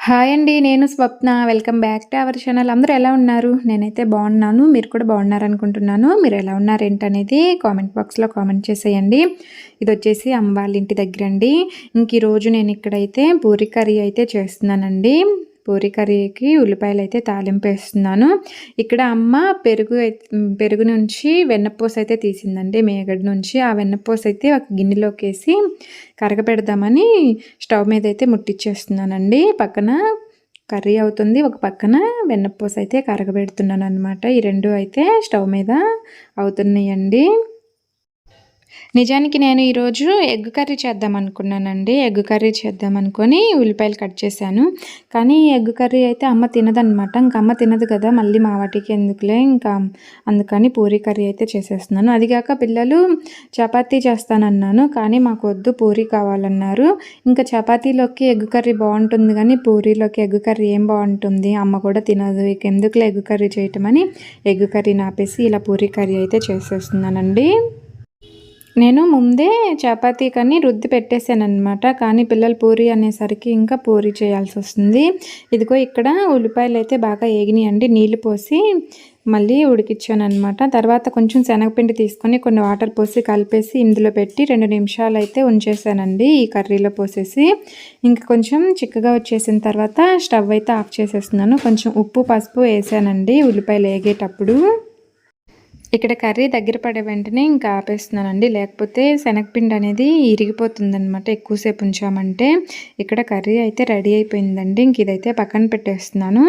Hi అండి. నేను Swapna. Welcome back to our channel. అందరూ ఎలా ఉన్నారు? నేనైతే బాగున్నాను. మీరు కూడా బాగున్నారనుకుంటున్నాను. మీరు ఎలా ఉన్నారేంటనేది కామెంట్ బాక్స్‌లో కామెంట్ చేసేయండి. ఇదొచ్చేసి అమ్మ వాళ్ళ ఇంటి దగ్గరండి. ఈరోజు నేను ఇక్కడైతే పూరి కర్రీ అయితే చేస్తున్నానండి. పూరి కర్రీకి ఉల్లిపాయలైతే తాలింపేస్తున్నాను. ఇక్కడ అమ్మ పెరుగు నుంచి వెన్నపూసైతే తీసిందండి మేగడ నుంచి. ఆ వెన్నపూసైతే ఒక గిన్నెలోకేసి కరగపెడదామని స్టవ్ మీద అయితే ముట్టిచ్చేస్తున్నానండి. పక్కన కర్రీ అవుతుంది, ఒక పక్కన వెన్నపూసైతే కరగబెడుతున్నాను అనమాట. ఈ రెండు అయితే స్టవ్ మీద అవుతున్నాయండి. నిజానికి నేను ఈరోజు ఎగ్ కర్రీ చేద్దాం అనుకున్నానండి. ఎగ్ కర్రీ చేద్దాం అనుకొని ఉల్లిపాయలు కట్ చేశాను. కానీ ఎగ్ కర్రీ అయితే అమ్మ తినదనమాట. ఇంక అమ్మ తినదు కదా, మళ్ళీ మా వాటికి ఎందుకులే, ఇంకా అందుకని పూరీ కర్రీ అయితే చేసేస్తున్నాను. అదిగాక పిల్లలు చపాతీ చేస్తానన్నాను, కానీ మాకు వద్దు పూరీ కావాలన్నారు. ఇంకా చపాతీలోకి ఎగ్ కర్రీ బాగుంటుంది కానీ పూరీలోకి ఎగ్ కర్రీ ఏం బాగుంటుంది, అమ్మ కూడా తినదు, ఇక ఎందుకులే ఎగ్ కర్రీ చేయటం అని ఎగ్ కర్రీ నాపేసి ఇలా పూరీ కర్రీ అయితే చేసేస్తున్నానండి. నేను ముందే చపాతీ కానీ రుద్ది పెట్టేశానమాట. కానీ పిల్లలు పూరి అనేసరికి ఇంకా పూరి చేయాల్సి వస్తుంది. ఇదిగో ఇక్కడ ఉల్లిపాయలు అయితే బాగా ఏగినాయండి. నీళ్లు పోసి మళ్ళీ ఉడికిచ్చానమాట. తర్వాత కొంచెం శనగపిండి తీసుకొని కొన్ని వాటర్ పోసి కలిపేసి ఇందులో పెట్టి 2 నిమిషాలు అయితే ఉంచేసానండి. ఈ కర్రీలో పోసేసి ఇంకా కొంచెం చిక్కగా వచ్చేసిన తర్వాత స్టవ్ అయితే ఆఫ్ చేసేస్తున్నాను. కొంచెం ఉప్పు పసుపు వేసానండి ఉల్లిపాయలు ఏగేటప్పుడు. ఇక్కడ కర్రీ దగ్గర పడే వెంటనే ఇంకా ఆపేస్తున్నానండి, లేకపోతే శనగపిండి అనేది ఇరిగిపోతుందనమాట ఎక్కువసేపు ఉంచామంటే. ఇక్కడ కర్రీ అయితే రెడీ అయిపోయిందండి. ఇంక ఇదైతే పక్కన పెట్టేస్తున్నాను.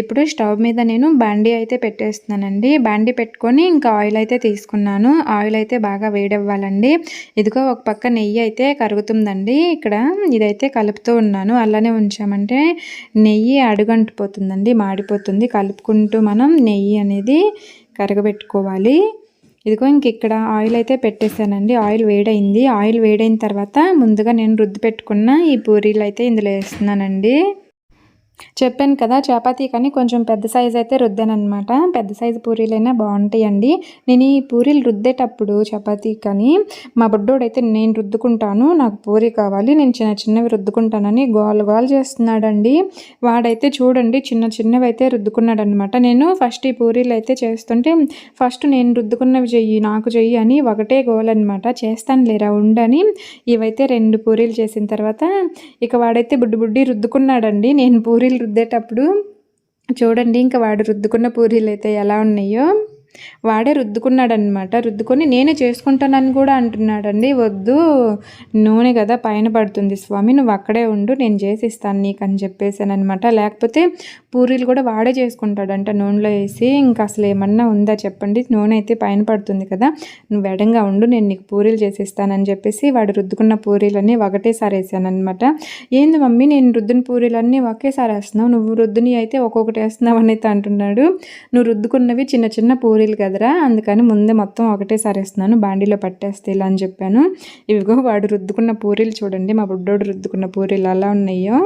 ఇప్పుడు స్టవ్ మీద నేను బాండీ అయితే పెట్టేస్తున్నానండి. బాండీ పెట్టుకొని ఇంకా ఆయిల్ అయితే తీసుకున్నాను. ఆయిల్ అయితే బాగా వేడవ్వాలండి. ఇదిగో ఒక పక్క నెయ్యి అయితే కరుగుతుందండి. ఇక్కడ ఇదైతే కలుపుతూ ఉన్నాను. అలానే ఉంచామంటే నెయ్యి అడుగంటిపోతుందండి, మాడిపోతుంది. కలుపుకుంటూ మనం నెయ్యి అనేది కరగబెట్టుకోవాలి. ఇదిగో ఇంక ఇక్కడ ఆయిల్ అయితే పెట్టేశానండి. ఆయిల్ వేడైంది. ఆయిల్ వేడైన తర్వాత ముందుగా నేను రుద్ది పెట్టుకున్న ఈ పూరీలు అయితే ఇందులో వేస్తున్నానండి. చెప్పాను కదా, చపాతీ కానీ కొంచెం పెద్ద సైజు అయితే రుద్దానమాట. పెద్ద సైజు పూరీలైనా బాగుంటాయండి. నేను ఈ పూరీలు రుద్దేటప్పుడు చపాతీ కానీ మా బుడ్డోడైతే నేను రుద్దుకుంటాను, నాకు పూరీ కావాలి, నేను చిన్నవి రుద్దుకుంటానని గోల చేస్తున్నాడండి. వాడైతే చూడండి చిన్నవి అయితే రుద్దుకున్నాడనమాట. నేను ఫస్ట్ ఈ పూరీలు అయితే చేస్తుంటే ఫస్ట్ నేను రుద్దుకున్నవి చెయ్యి, నాకు చెయ్యి అని ఒకటే గోలనమాట. చేస్తాను లేరా ఉండని ఇవైతే 2 పూరీలు చేసిన తర్వాత ఇక వాడైతే బుడ్డి రుద్దుకున్నాడండి. నేను పూరీలు రుద్దేటప్పుడు చూడండి ఇంకా వాడు రుద్దుకున్న పూరీలు అయితే ఎలా ఉన్నాయో. వాడే రుద్దుకున్నాడనమాట. రుద్దుకొని నేనే చేసుకుంటానని కూడా అంటున్నాడండి. వద్దు, నూనె కదా పైన పడుతుంది స్వామి, నువ్వు అక్కడే ఉండు, నేను చేసి ఇస్తాను నీకు అని చెప్పేసానమాట. లేకపోతే పూరీలు కూడా వాడే చేసుకుంటాడంట నూనెలో వేసి. ఇంకా అసలు ఏమన్నా ఉందా చెప్పండి, నూనె అయితే పైన పడుతుంది కదా, నువ్వు ఎడంగా ఉండు, నేను నీకు పూరీలు చేసిస్తానని చెప్పేసి వాడు రుద్దుకున్న పూరీలన్నీ ఒకటేసారి వేసానమాట. ఏంది మమ్మీ నేను రుద్దిన పూరీలన్నీ ఒకేసారి వేస్తున్నావు, నువ్వు రుద్దుని అయితే ఒక్కొక్కటి వేస్తున్నావు అని అయితే అంటున్నాడు. నువ్వు రుద్దుకున్నవి చిన్న పూరీలు కదరా, అందుకని ముందే మొత్తం ఒకటేసారి వేస్తున్నాను, బాండీలో పట్టేస్తే ఇలా అని చెప్పాను. ఇవిగో వాడు రుద్దుకున్న పూరీలు చూడండి, మా బుడ్డోడు రుద్దుకున్న పూరీలు అలా ఉన్నాయో.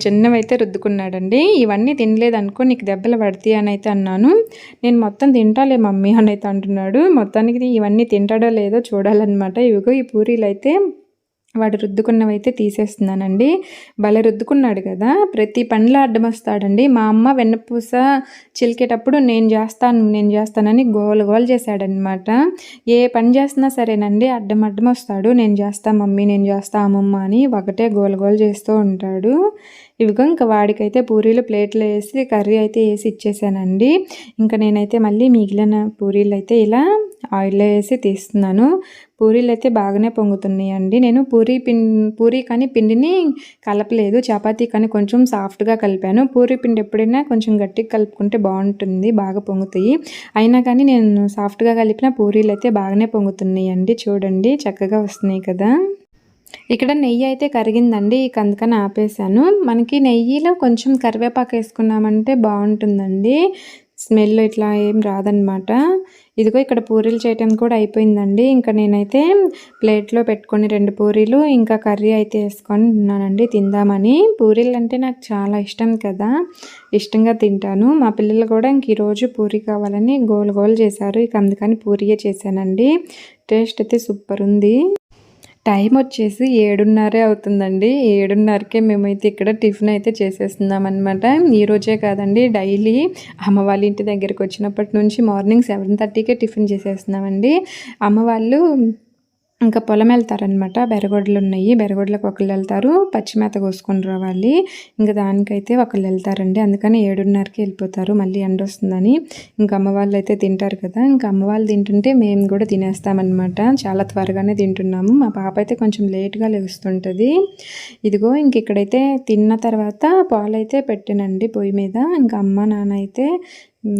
చిన్నవి అయితే రుద్దుకున్నాడండి. ఇవన్నీ తినలేదనుకో నీకు దెబ్బలు పడతాయి అని అయితే అన్నాను. నేను మొత్తం తింటాలే మమ్మీ అని అయితే అంటున్నాడు. మొత్తానికి ఇవన్నీ తింటాడో లేదో చూడాలన్నమాట. ఇవిగో ఈ పూరీలు అయితే వాడు రుద్దుకున్నవైతే తీసేస్తున్నానండి. భలే రుద్దుకున్నాడు కదా, ప్రతి పనిలో అడ్డం వస్తాడండి. మా అమ్మ వెన్నపూస చిలికేటప్పుడు నేను చేస్తానని గోలు చేశాడనమాట. ఏ పని చేస్తున్నా సరేనండి అడ్డం వస్తాడు. నేను చేస్తా మమ్మీ, నేను చేస్తా అమ్మమ్మ అని ఒకటే గోలు చేస్తూ ఉంటాడు. ఇవిగో ఇంకా వాడికైతే పూరీలు ప్లేట్లో వేసి కర్రీ అయితే వేసి ఇచ్చేసానండి. ఇంకా నేనైతే మళ్ళీ మిగిలిన పూరీలు అయితే ఇలా ఆయిల్లో వేసి తీస్తున్నాను. పూరీలు అయితే బాగానే పొంగుతున్నాయండి. నేను పూరీ కానీ పిండిని కలపలేదు, చపాతీ కానీ కొంచెం సాఫ్ట్గా కలిపాను. పూరీ పిండి ఎప్పుడైనా కొంచెం గట్టిగా కలుపుకుంటే బాగుంటుంది, బాగా పొంగుతాయి. అయినా కానీ నేను సాఫ్ట్గా కలిపిన పూరీలు అయితే బాగానే పొంగుతున్నాయండి. చూడండి చక్కగా వస్తున్నాయి కదా. ఇక్కడ నెయ్యి అయితే కరిగిందండి, ఇక అందుకని ఆపేసాను. మనకి నెయ్యిలో కొంచెం కరివేపాకు వేసుకున్నామంటే బాగుంటుందండి, స్మెల్ ఇట్లా ఏం రాదనమాట. ఇదిగో ఇక్కడ పూరీలు చేయటం కూడా అయిపోయిందండి. ఇంకా నేనైతే ప్లేట్లో పెట్టుకొని 2 పూరీలు ఇంకా కర్రీ అయితే వేసుకొని తిన్నానండి తిందామని. పూరీలు అంటే నాకు చాలా ఇష్టం కదా, ఇష్టంగా తింటాను. మా పిల్లలు కూడా ఇంక ఈరోజు పూరీ కావాలని గోలు చేశారు, ఇక అందుకని పూరీయే చేశానండి. టేస్ట్ అయితే సూపర్ ఉంది. టైం వచ్చేసి 7:30 అవుతుందండి. 7:30కే మేమైతే ఇక్కడ టిఫిన్ అయితే చేసేస్తున్నామనమాట. ఈరోజే కాదండి, డైలీ అమ్మ వాళ్ళ ఇంటి దగ్గరికొచ్చినప్పటి నుంచి మార్నింగ్ 7:30కే టిఫిన్ చేసేస్తున్నామండి. అమ్మ వాళ్ళు ఇంకా పొలం వెళ్తారనమాట. బెరగొడ్లున్నాయి. బెరగొడ్లకు ఒకళ్ళెళ్తారు. పచ్చి మేత కోసుకొని రావాలి. ఇంక దానికైతే ఒకళ్ళెళ్తారండి. అందుకని 7:30కి వెళ్ళిపోతారు. మళ్ళీ ఎండొస్తుందని. ఇంక అమ్మ వాళ్ళైతే తింటారు కదా! ఇంక అమ్మ వాళ్ళు తింటుంటే మేము కూడా తినేస్తామనమాట. చాలా త్వరగానే తింటున్నాము. మా పాప అయితే కొంచెం లేట్‌గా లెగుస్తుంటది. ఇదిగో ఇంక ఇక్కడైతే తిన్న తర్వాత పాలైతే పెట్టానండి పొయ్యి మీద. ఇంక అమ్మ, నాన్న అయితే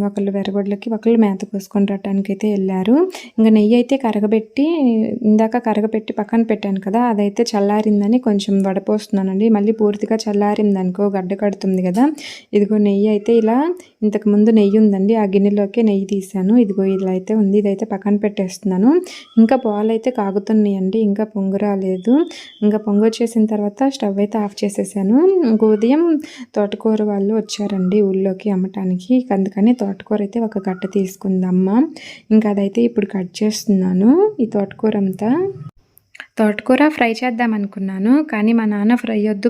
ఒకళ్ళు వెరగొడ్లకి, ఒకళ్ళు మేత కోసుకొని రావటానికైతే వెళ్ళారు. ఇంక నెయ్యి అయితే కరగబెట్టి ఇందాక కరగబెట్టి పక్కన పెట్టాను కదా, అదైతే చల్లారిందని కొంచెం వడపోస్తున్నానండి. మళ్ళీ పూర్తిగా చల్లారిందనుకో గడ్డ కడుతుంది కదా. ఇదిగో నెయ్యి అయితే ఇలా, ఇంతకుముందు నెయ్యి ఉందండి, ఆ గిన్నెలోకి నెయ్యి తీసాను. ఇదిగో ఇలా అయితే ఉంది. ఇదైతే పక్కన పెట్టేస్తున్నాను. ఇంకా పాలు అయితే కాగుతున్నాయండి. ఇంకా పొంగు రాలేదు. ఇంకా పొంగు వచ్చేసిన తర్వాత స్టవ్ అయితే ఆఫ్ చేసేసాను. ఉదయం తోటకూర వాళ్ళు వచ్చారండి ఊళ్ళోకి అమ్మటానికి. అందుకని తోటకూర అయితే ఒక కట్ట తీసుకుందమ్మ. ఇంకా అదైతే ఇప్పుడు కట్ చేస్తున్నాను. ఈ తోటకూర అంతా తోటకూర ఫ్రై చేద్దాం అనుకున్నాను. కానీ మా నాన్న ఫ్రై వద్దు,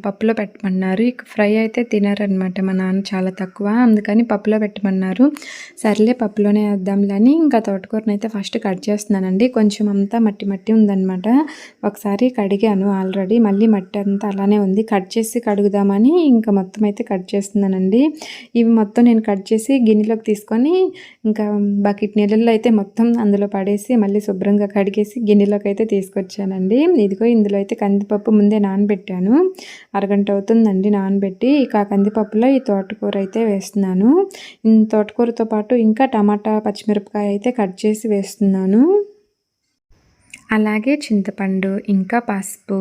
పప్పులో పెట్టమన్నారు. ఇక ఫ్రై అయితే తినరనమాట మా నాన్న, చాలా తక్కువ. అందుకని పప్పులో పెట్టమన్నారు. సర్లే పప్పులోనే వేద్దాంలని ఇంకా తోటకూరని అయితే ఫస్ట్ కట్ చేస్తున్నానండి. కొంచెం అంతా మట్టి మట్టి ఉందన్నమాట. ఒకసారి కడిగాను ఆల్రెడీ, మళ్ళీ మట్టి అంతా అలానే ఉంది. కట్ చేసి కడుగుదామని ఇంకా మొత్తం అయితే కట్ చేస్తున్నానండి. ఇవి మొత్తం నేను కట్ చేసి గిన్నెలోకి తీసుకొని ఇంకా బకెట్ నీళ్ళల్లో అయితే మొత్తం అందులో పడేసి మళ్ళీ శుభ్రంగా కడిగేసి గిన్నెలోకి అయితే తీసుకొచ్చానండి. ఇదిగో ఇందులో అయితే కందిపప్పు ముందే నానబెట్టాను. అరగంట అవుతుందండి నానబెట్టి. ఇక ఆ కందిపప్పులో ఈ తోటకూర అయితే వేస్తున్నాను. తోటకూరతో పాటు ఇంకా టమాటా, పచ్చిమిరపకాయ అయితే కట్ చేసి వేస్తున్నాను. అలాగే చింతపండు, ఇంకా పసుపు,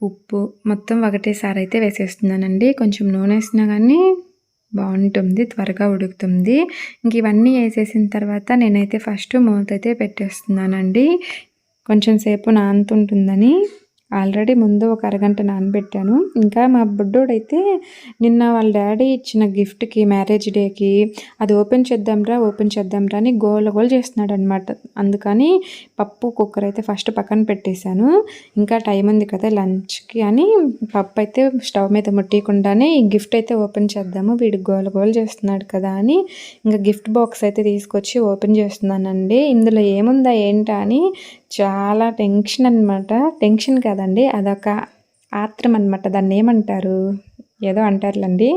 ఉప్పు మొత్తం ఒకటేసారి అయితే వేసేస్తున్నానండి. కొంచెం నూనె వేసినా కానీ బాగుంటుంది, త్వరగా ఉడుకుతుంది. ఇంక ఇవన్నీ వేసేసిన తర్వాత నేనైతే ఫస్ట్ మూత అయితే పెట్టేస్తున్నానండి. కొంచెం సేపు నానుతుంటుందని ఆల్రెడీ ముందు ఒక అరగంట నానబెట్టాను. ఇంకా మా బుడ్డోడైతే నిన్న వాళ్ళ డాడీ ఇచ్చిన గిఫ్ట్కి, మ్యారేజ్ డేకి, అది ఓపెన్ చేద్దాంరా అని గోల చేస్తున్నాడు అనమాట. అందుకని పప్పు కుక్కర్ అయితే ఫస్ట్ పక్కన పెట్టేశాను. ఇంకా టైం ఉంది కదా లంచ్కి అని పప్పు అయితే స్టవ్ మీద ముట్టియకుండానే ఈ గిఫ్ట్ అయితే ఓపెన్ చేద్దాము, వీడు గోల చేస్తున్నాడు కదా అని ఇంకా గిఫ్ట్ బాక్స్ అయితే తీసుకొచ్చి ఓపెన్ చేస్తున్నానండి. ఇందులో ఏముందా ఏంటా అని చాలా టెన్షన్ అనమాట. టెన్షన్ కాదండి, అదొక ఆత్రం అనమాట. దాన్ని ఏమంటారు, ఏదో అంటారులేండి.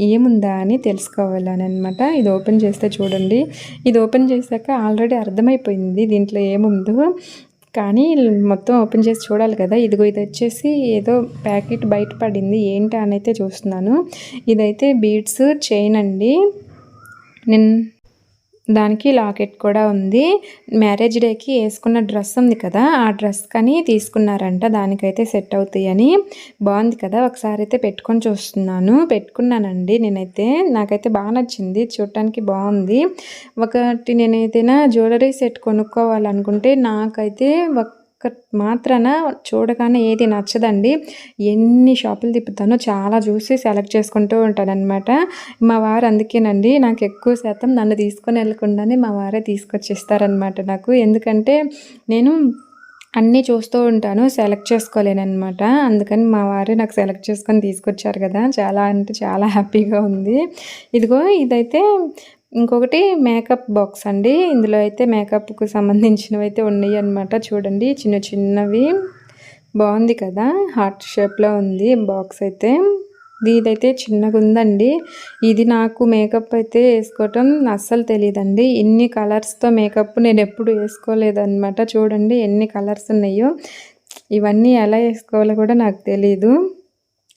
ఏముందా అని తెలుసుకోవాలని అనమాట. ఇది ఓపెన్ చేస్తే చూడండి. ఇది ఓపెన్ చేశాక ఆల్రెడీ అర్థమైపోయింది దీంట్లో ఏముందో. కానీ మొత్తం ఓపెన్ చేసి చూడాలి కదా. ఇదిగో ఇది వచ్చేసి ఏదో ప్యాకెట్ బయట పడింది, ఏంటి అని అయితే చూస్తున్నాను. ఇదైతే బీడ్స్ చైన్ అండి. దానికి లాకెట్ కూడా ఉంది. మ్యారేజ్ డేకి వేసుకున్న డ్రెస్ ఉంది కదా, ఆ డ్రెస్ కానీ తీసుకున్నారంట. దానికైతే సెట్ అవుతాయని. బాగుంది కదా, ఒకసారి అయితే పెట్టుకొని చూస్తున్నాను. పెట్టుకున్నానండి నేనైతే. నాకైతే బాగా నచ్చింది, చూడటానికి బాగుంది. ఒకటి నేను ఏదైనా జ్యువెలరీ సెట్ కొనుక్కోవాలనుకుంటే నాకైతే మాత్రాన చూడగానే ఏది నచ్చదండి. ఎన్ని షాపులు తిప్పుతానో చాలా చూసి సెలెక్ట్ చేసుకుంటూ ఉంటానన్నమాట. మా వారు అందుకేనండి నాకు ఎక్కువ శాతం నన్ను తీసుకొని వెళ్ళకుండానే మా వారే తీసుకొచ్చిస్తారనమాట నాకు. ఎందుకంటే నేను అన్నీ చూస్తూ ఉంటాను, సెలెక్ట్ చేసుకోలేనమాట. అందుకని మా వారే నాకు సెలెక్ట్ చేసుకొని తీసుకొచ్చారు కదా, చాలా అంటే చాలా హ్యాపీగా ఉంది. ఇదిగో ఇదైతే ఇంకొకటి మేకప్ బాక్స్ అండి. ఇందులో అయితే మేకప్కు సంబంధించినవి అయితే ఉన్నాయి అన్నమాట. చూడండి చిన్న చిన్నవి, బాగుంది కదా, హార్ట్ షేప్లో ఉంది బాక్స్ అయితే. ఇదైతే చిన్నగా ఉందండి. ఇది నాకు మేకప్ అయితే వేసుకోవటం అస్సలు తెలియదండి. ఇన్ని కలర్స్తో మేకప్ నేను ఎప్పుడు వేసుకోలేదన్నమాట. చూడండి ఎన్ని కలర్స్ ఉన్నాయో. ఇవన్నీ ఎలా వేసుకోవాలో కూడా నాకు తెలీదు.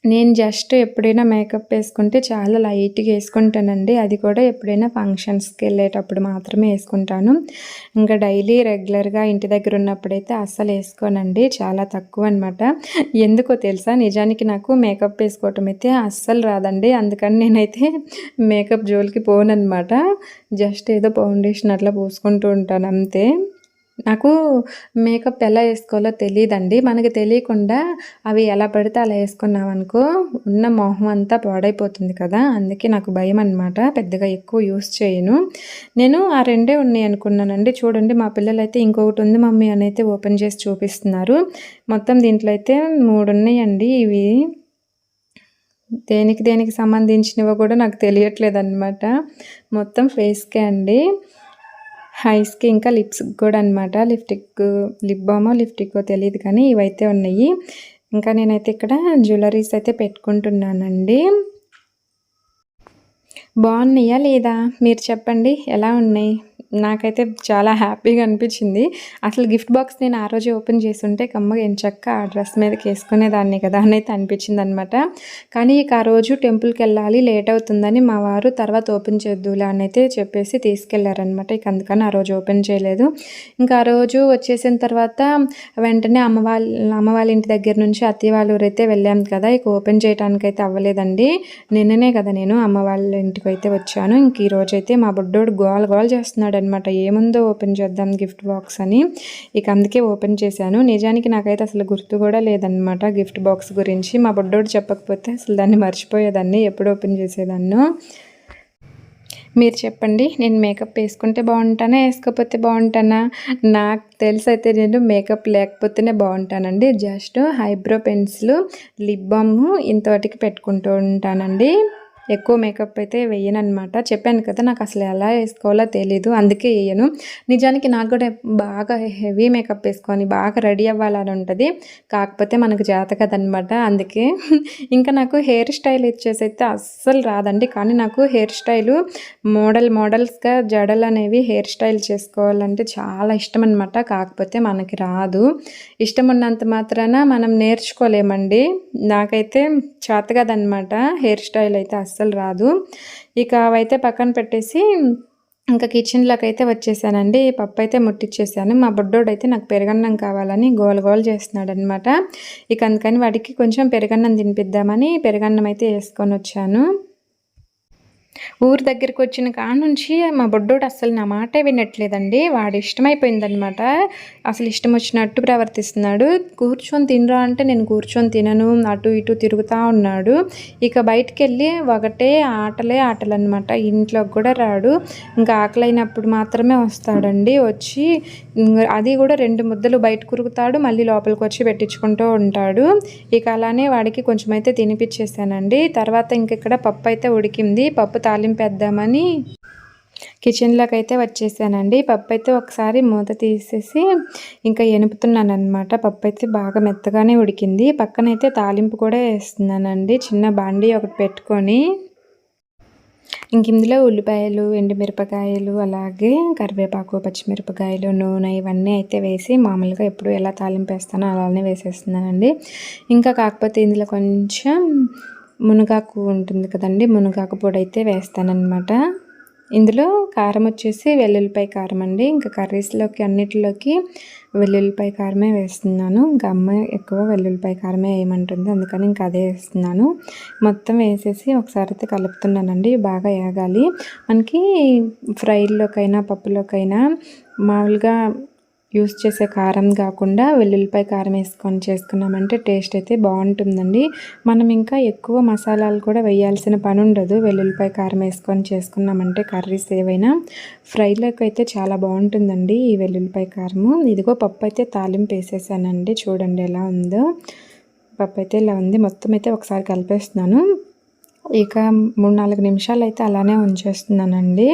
నేను జస్ట్ ఎప్పుడైనా మేకప్ వేసుకుంటే చాలా లైట్గా వేసుకుంటానండి. అది కూడా ఎప్పుడైనా ఫంక్షన్స్కి వెళ్ళేటప్పుడు మాత్రమే వేసుకుంటాను. ఇంకా డైలీ రెగ్యులర్గా ఇంటి దగ్గర ఉన్నప్పుడైతే అస్సలు వేసుకోనండి, చాలా తక్కువ అనమాట. ఎందుకో తెలుసా, నిజానికి నాకు మేకప్ వేసుకోవటం అయితే అస్సలు రాదండి. అందుకని నేనైతే మేకప్ జోలికి పోనన్నమాట. జస్ట్ ఏదో ఫౌండేషన్ అట్లా పూసుకుంటూ ఉంటాను అంతే. నాకు మేకప్ ఎలా ఏసుకోవాలో తెలీదండి. మనకి తెలియకుండా అవి ఎలా పడితే అలా ఏసుకున్నామనుకో ఉన్న మొహం అంతా పాడైపోతుంది కదా! అందుకే నాకు భయమనమాట. పెద్దగా ఎక్కువ యూజ్ చేయను. నేను ఆ 2 ఉన్నాయనుకున్నానండి. చూడండి మా పిల్లలైతే ఇంకొకటుంది మమ్మీ అనైతే ఓపెన్ చేసి చూపిస్తున్నారు. మొత్తం దీంట్లో అయితే 3 ఉన్నాయండి ఇవి. దేనికి సంబంధించినవో కూడా నాకు తెలియట్లేదనమాట. మొత్తం ఫేస్‌కే అండి. ఐస్‌కి ఇంకా లిప్స్‌కి కూడా అనమాట. లిప్ బామో, లిప్‌స్టిక్కో తెలీదు కానీ ఇవైతే ఉన్నాయి. ఇంకా నేనైతే ఇక్కడ జ్యువెలరీస్ అయితే పెట్టుకుంటున్నానండి. బాగున్నాయా లేదా? మీరు చెప్పండి ఎలా ఉన్నాయి? నాకైతే చాలా హ్యాపీగా అనిపించింది. అసలు గిఫ్ట్ బాక్స్ నేను ఆ రోజే ఓపెన్ చేసుంటే కమ్మగా ఎంచక్కా ఆ డ్రెస్ మీదకేసుకునేదాన్ని కదా అనైతే అనిపించిందనమాట. కానీ ఇక ఆ రోజు టెంపుల్‌కెళ్ళాలి లేట్ అవుతుందని మా వారు తర్వాత ఓపెన్ చేద్దువులే అనైతే చెప్పేసి తీసుకెళ్లారనమాట. ఇక అందుకని ఆ రోజు ఓపెన్ చేయలేదు. ఇంకా ఆ రోజు వచ్చేసిన తర్వాత వెంటనే అమ్మ వాళ్ళ ఇంటి దగ్గర నుంచి అత్తయ్య వాళ్ళ ఊరైతే వెళ్ళాం కదా! ఇక ఓపెన్ చేయటానికైతే అవ్వలేదండి. నిన్ననే కదా నేను అమ్మ వాళ్ళ ఇంటికైతే వచ్చాను. ఇంక ఈరోజైతే మా బుడ్డోడు గోల చేస్తున్నాడనమాట. ఏముందో ఓపెన్ చేద్దాం గిఫ్ట్ బాక్స్ అని. ఇక అందుకే ఓపెన్ చేశాను. నిజానికి నాకైతే అసలు గుర్తు కూడా లేదనమాట గిఫ్ట్ బాక్స్ గురించి. మా బుడ్డోడు చెప్పకపోతే అసలు దాన్ని మర్చిపోయేదాన్ని. ఎప్పుడు ఓపెన్ చేసేదాన్నో. మీరు చెప్పండి. నేను మేకప్ వేసుకుంటే బాగుంటానా? వేసుకోకపోతే బాగుంటానా? నాకు తెలిసైతే నేను మేకప్ లేకపోతేనే బాగుంటానండి. Just eyebrow pencil, lip balm ఇంతవరకు పెట్టుకుంటూ ఉంటానండి. ఎక్కువ మేకప్ అయితే వేయననమాట. చెప్పాను కదా నాకు అసలు ఎలా వేసుకోవాలో తెలీదు. అందుకే వేయను. నిజానికి నాకు కూడా బాగా హెవీ మేకప్ వేసుకొని బాగా రెడీ అవ్వాలని ఉంటుంది. కాకపోతే మనకు చేత కదనమాట. అందుకే ఇంకా నాకు హెయిర్ స్టైల్ వచ్చేసి అయితే అస్సలు రాదండి. కానీ నాకు హెయిర్ స్టైలు మోడల్స్‌గా జడలనేవి హెయిర్ స్టైల్ చేసుకోవాలంటే చాలా ఇష్టం అనమాట. కాకపోతే మనకి రాదు. ఇష్టం ఉన్నంత మాత్రాన మనం నేర్చుకోలేమండి. నాకైతే చేత కాదనమాట. హెయిర్ స్టైల్ అయితే అస్సలు రాదు. ఇక అవైతే పక్కన పెట్టేసి ఇంకా కిచెన్‌లోకైతే వచ్చేసానండి. పప్పైతే ముట్టిచ్చేసాను. మా బుడ్డోడైతే నాకు పెరుగన్నం కావాలని గోల చేస్తున్నాడనమాట. ఇక అందుకని వాడికి కొంచెం పెరుగన్నం తినిపిద్దామని పెరుగన్నం అయితే యేసుకొనొచ్చాను. ఊరు దగ్గరికొచ్చిన కాడ్నుంచి మా బుడ్డోడు అస్సలు నా మాటే వినట్లేదండి. వాడి ఇష్టమైపోయిందనమాట. అసలు ఇష్టం వచ్చినట్టు ప్రవర్తిస్తున్నాడు. కూర్చొని తినరా అంటే నేను కూర్చొని తినను. అటు ఇటు తిరుగుతా ఉన్నాడు. ఇక బయటికెళ్ళి ఒకటే ఆటలనమాట. ఇంట్లోకి కూడా రాడు. ఇంకా ఆకలైనప్పుడు మాత్రమే వస్తాడండి. వచ్చి అది కూడా 2 ముద్దలు బయట కురుకుతాడు. మళ్ళీ లోపలికొచ్చి పెట్టించుకుంటూ ఉంటాడు. ఇక అలానే వాడికి కొంచెమైతే తినిపిచ్చేసానండి. తర్వాత ఇంకిక్కడ పప్పైతే ఉడికింది. పప్పు తాలింపేద్దామని కిచెన్‌లోకైతే వచ్చేసానండి. పప్పైతే ఒకసారి మూత తీసేసి ఇంకా ఎనుపుతున్నాననమాట. పప్పైతే బాగా మెత్తగానే ఉడికింది. పక్కనైతే తాలింపు కూడా ఏస్తున్నానండి. చిన్న బాండీ ఒకటి పెట్టుకొని ఇందులో ఉల్లిపాయలు, ఎండుమిరపకాయలు, అలాగే కరివేపాకు, పచ్చిమిరపకాయలు, నూనె ఇవన్నీ అయితే వేసి మామూలుగా ఎప్పుడు ఎలా తాలింపేస్తానో అలానే వేసేస్తున్నానండి. ఇంకా కాకపోతే ఇందులో కొంచెం మునగాకు ఉంటుంది కదండీ! మునగాకు పొడి అయితే వేస్తాననమాట. ఇందులో కారం వచ్చేసి వెల్లుల్లిపాయ కారం అండి. ఇంకా కర్రీస్‌లోకి అన్నిటిలోకి వెల్లుల్లిపాయ కారమే వేస్తున్నాను. ఇంకా అమ్మ ఎక్కువ వెల్లుల్లిపాయ కారమే వేయమంటుంది. అందుకని ఇంకా అదే వేస్తున్నాను. మొత్తం వేసేసి ఒకసారి అయితే కలుపుతున్నానండి. బాగా ఏగాలి. మనకి ఫ్రైల్లోకైనా పప్పులోకైనా మామూలుగా యూస్ చేసే కారం కాకుండా వెల్లుల్లిపాయ కారం వేసుకొని చేసుకున్నామంటే టేస్ట్ అయితే బాగుంటుందండి. మనం ఇంకా ఎక్కువ మసాలాలు కూడా వేయాల్సిన పని ఉండదు. వెల్లుల్లిపాయ కారం వేసుకొని చేసుకున్నామంటే కర్రీస్ ఏవైనా ఫ్రైలోకి అయితే చాలా బాగుంటుందండి ఈ వెల్లుల్లిపాయ కారము. ఇదిగో పప్పు అయితే తాలింపు వేసేసానండి. చూడండి ఎలా ఉందో. పప్పు అయితే ఇలా ఉంది. మొత్తం అయితే ఒకసారి కలిపేస్తున్నాను. ఇక 3-4 నిమిషాలు అయితే అలానే ఉంచేస్తున్నానండి.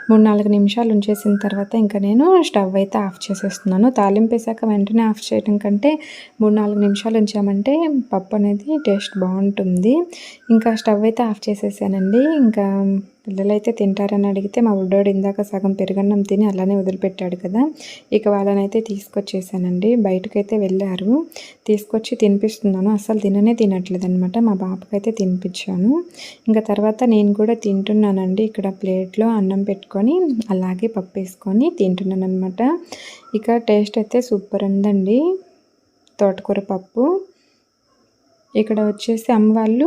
3-4 నిమిషాలు ఉంచేసిన తర్వాత ఇంకా నేను స్టవ్ అయితే ఆఫ్ చేసేస్తున్నాను. తాలింపేసాక వెంటనే ఆఫ్ చేయడం కంటే 3-4 నిమిషాలు ఉంచామంటే పప్పు అనేది టేస్ట్ బాగుంటుంది. ఇంకా స్టవ్ అయితే ఆఫ్ చేసేసానండి. ఇంకా పిల్లలైతే తింటారని అడిగితే మా బుడ్డోడు ఇందాక సగం పెరుగన్నం తిని అలానే వదిలిపెట్టాడు కదా! ఇక వాళ్ళనైతే తీసుకొచ్చేసానండి. బయటకైతే వెళ్ళారు. తీసుకొచ్చి తినిపిస్తున్నాను. అస్సలు తినట్లేదనమాట. మా బాబుకైతే తినిపించాను. ఇంకా తర్వాత నేను కూడా తింటున్నానండి. ఇక్కడ ప్లేట్లో అన్నం పెట్టుకొని అలాగే పప్పు వేసుకొని తింటున్నానమాట. ఇక టేస్ట్ అయితే సూపర్ ఉందండి తోటకూర పప్పు. ఇక్కడ వచ్చేసి అమ్మ వాళ్ళు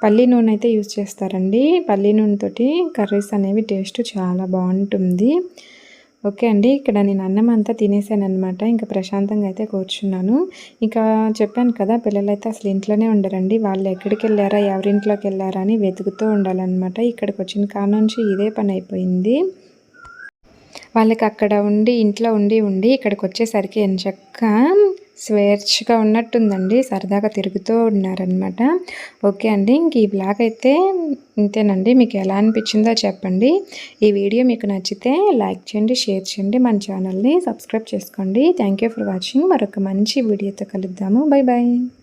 పల్లి నూనె అయితే యూజ్ చేస్తారండి. పల్లి నూనెతోటి కర్రీస్ అనేవి టేస్ట్ చాలా బాగుంటుంది. ఓకే అండి. ఇక్కడ నేను అన్నం అంతా తినేసాననమాట. ఇంకా ప్రశాంతంగా అయితే కూర్చున్నాను. ఇంకా చెప్పాను కదా! పిల్లలైతే అసలు ఇంట్లోనే ఉండరండి. వాళ్ళు ఎక్కడికెళ్లారా, ఎవరింట్లోకెళ్లారా అని వెతుకుతూ ఉండాలనమాట. ఇక్కడికొచ్చిన కాడ నుంచి ఇదే పనయిపోయింది. వాళ్ళకి అక్కడ ఉండి ఇంట్లో ఉండి ఇక్కడికొచ్చేసరికి ఎంచక్కా స్వేచ్ఛగా ఉన్నట్టుందండి. సరదాగా తిరుగుతూ ఉన్నారనమాట. ఓకే అండి. ఇంక ఈ వ్లాగ్ అయితే ఇంతేనండి. మీకు ఎలా అనిపించిందో చెప్పండి. ఈ వీడియో మీకు నచ్చితే లైక్ చేయండి, షేర్ చేయండి. మన ఛానల్‌ని సబ్స్క్రైబ్ చేసుకోండి. Thank you for watching. మరొక మంచి వీడియోతో కలుద్దాము. By by.